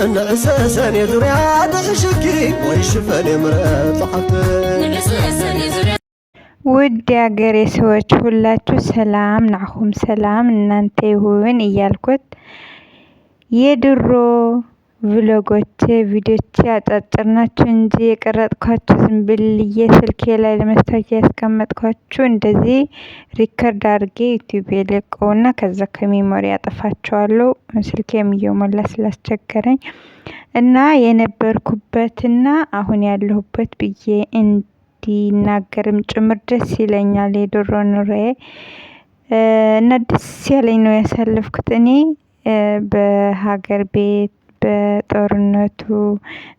نأساسني ዙሪያ ተሽኪ ወይ ሽፈን ምረጥ ውድ የሀገሬ ሰዎች ሁላችሁ ሰላም ናኹም፣ ሰላም እናንተ ይሁን እያልኩት የድሮ ቪሎጎቼ ቪዲዮቼ አጫጭር ናቸው እንጂ የቀረጥኳችሁ ዝም ብዬ ስልኬ ላይ ለማስታወቂያ ያስቀመጥኳችሁ እንደዚህ ሪከርድ አድርጌ ዩቲዩብ ለቀውና ከዛ ከሜሞሪ አጠፋቸዋለሁ። ስልኬም እየሞላ ስላስቸገረኝ እና የነበርኩበትና አሁን ያለሁበት ብዬ እንዲናገርም ጭምር ደስ ይለኛል። የድሮ ኑሮዬ እና ደስ ያለኝ ነው ያሳለፍኩት። እኔ በሀገር ቤት በጦርነቱ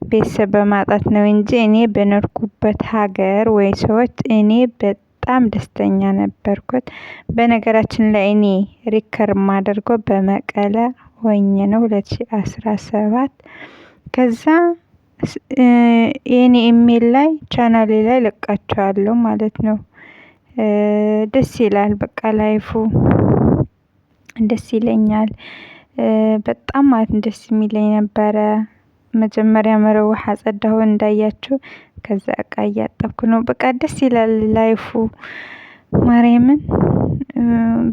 ቤተሰብ በማጣት ነው እንጂ እኔ በኖርኩበት ሀገር ወይ ሰዎች እኔ በጣም ደስተኛ ነበርኩት። በነገራችን ላይ እኔ ሪከርድ ማደርገው በመቀለ ሆኜ ነው 2017። ከዛ የኔ ኢሜል ላይ ቻናሌ ላይ ለቃቸዋለሁ ማለት ነው። ደስ ይላል። በቃ ላይፉ ደስ ይለኛል በጣም ማለት ደስ የሚለኝ ነበረ። መጀመሪያ መረዋህ አጸዳሁ እንዳያችሁ፣ ከዛ እቃ እያጠብኩ ነው። በቃ ደስ ይላል ላይፉ ማርያምን።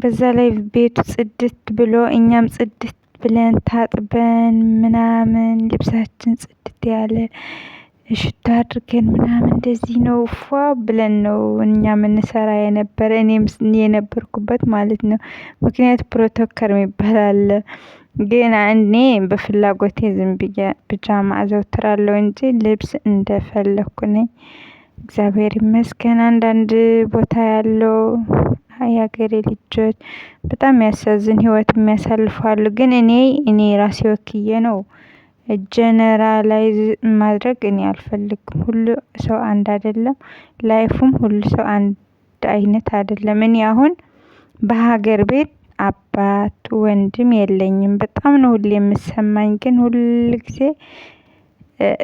በዛ ላይ ቤቱ ጽድት ብሎ እኛም ጽድት ብለን ታጥበን ምናምን ልብሳችን ጽድት ያለ ሽታ አድርገን ምናምን እንደዚህ ነው ፏ ብለን ነው እኛ የምንሰራ የነበረ። እኔም የነበርኩበት ማለት ነው። ምክንያቱም ፕሮቶኮል የሚባል አለ። ግን እኔ በፍላጎቴ ዝም ብዬ ፒጃማ አዘውትራለሁ እንጂ ልብስ እንደፈለኩ ነኝ። እግዚአብሔር ይመስገን። አንዳንድ ቦታ ያለው የሀገሬ ልጆች በጣም የሚያሳዝን ህይወት የሚያሳልፉ አሉ። ግን እኔ ራሴ ወክዬ ነው ጀነራላይዝ ማድረግ እኔ አልፈልግም። ሁሉ ሰው አንድ አይደለም፣ ላይፉም ሁሉ ሰው አንድ አይነት አይደለም። እኔ አሁን በሀገር ቤት አባት ወንድም የለኝም። በጣም ነው ሁሌ የምሰማኝ። ግን ሁሉ ጊዜ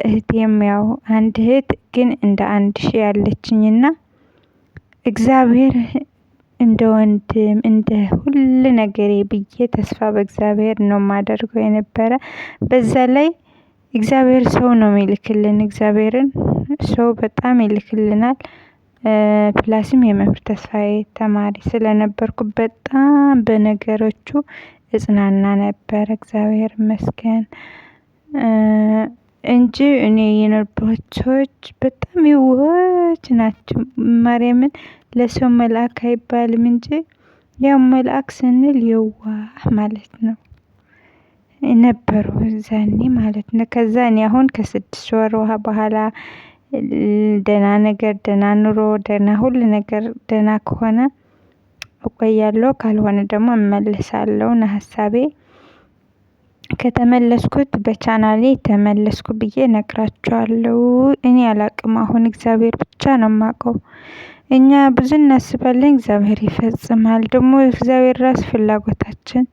እህቴም ያው አንድ እህት ግን እንደ 1000 ያለችኝና እግዚአብሔር እንደ ወንድም እንደ ሁሉ ነገሬ ብዬ ተስፋ በእግዚአብሔር ነው ማደርገው የነበረ። በዛ ላይ እግዚአብሔር ሰው ነው የሚልክልን። እግዚአብሔርን ሰው በጣም ይልክልናል። ፕላስም የመምህር ተስፋዬ ተማሪ ስለነበርኩ በጣም በነገሮቹ እጽናና ነበር። እግዚአብሔር ይመስገን እንጂ እኔ የነበሩት ሰዎች በጣም የዋሆች ናቸው። ማርያምን ለሰው መልአክ አይባልም እንጂ ያው መልአክ ስንል የዋህ ማለት ነው ነበሩ እዛኔ ማለት ነው። ከዛ እኔ አሁን ከ6 ወር በኋላ ደህና ነገር ደህና ኑሮ ደህና ሁሉ ነገር ደህና ከሆነ እቆያለሁ፣ ካልሆነ ደግሞ እመለሳለሁ ነው ሀሳቤ። ከተመለስኩት በቻናሌ ተመለስኩ ብዬ ነግራቸዋለሁ። እኔ አላቅም፣ አሁን እግዚአብሔር ብቻ ነው የማውቀው። እኛ ብዙ እናስባለን፣ እግዚአብሔር ይፈጽማል። ደግሞ እግዚአብሔር ራስ ፍላጎታችን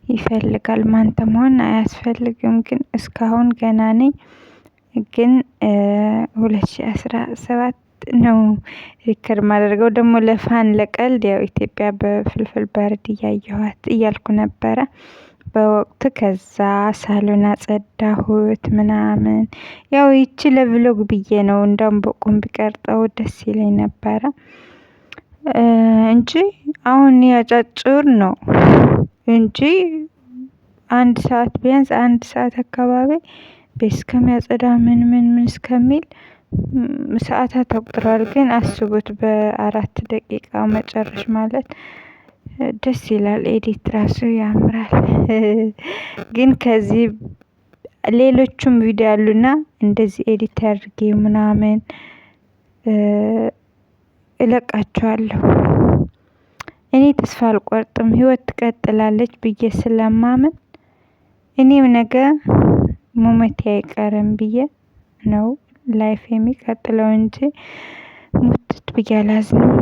ይፈልጋል። ማንተ መሆን አያስፈልግም። ግን እስካሁን ገና ነኝ። ግን 2017 ነው ሪከርድ ማድረገው። ደግሞ ለፋን ለቀልድ ያው ኢትዮጵያ በፍልፍል በርድ እያየኋት እያልኩ ነበረ በወቅቱ። ከዛ ሳሎን አጸዳሁት ምናምን። ያው ይቺ ለቭሎግ ብዬ ነው። እንደውም በቁም ቢቀርጠው ደስ ይለኝ ነበረ እንጂ አሁን ያጫጭር ነው እንጂ 1 ሰዓት ቢያንስ 1 ሰዓት አካባቢ ቤት እስከሚያጸዳ ምን እስከሚል ሰዓታት ተቆጥሯል። ግን አስቡት በ4 ደቂቃ መጨረሽ ማለት ደስ ይላል። ኤዲት ራሱ ያምራል። ግን ከዚህ ሌሎቹም ቪዲዮ አሉና እንደዚህ ኤዲት አድርጌ ምናምን እለቃቸዋለሁ። እኔ ተስፋ አልቆርጥም፣ ህይወት ትቀጥላለች ብዬ ስለማምን እኔም ነገ ሞመቴ አይቀርም ብዬ ነው ላይፍ የሚቀጥለው እንጂ ሙትት ብዬ አላዝንም።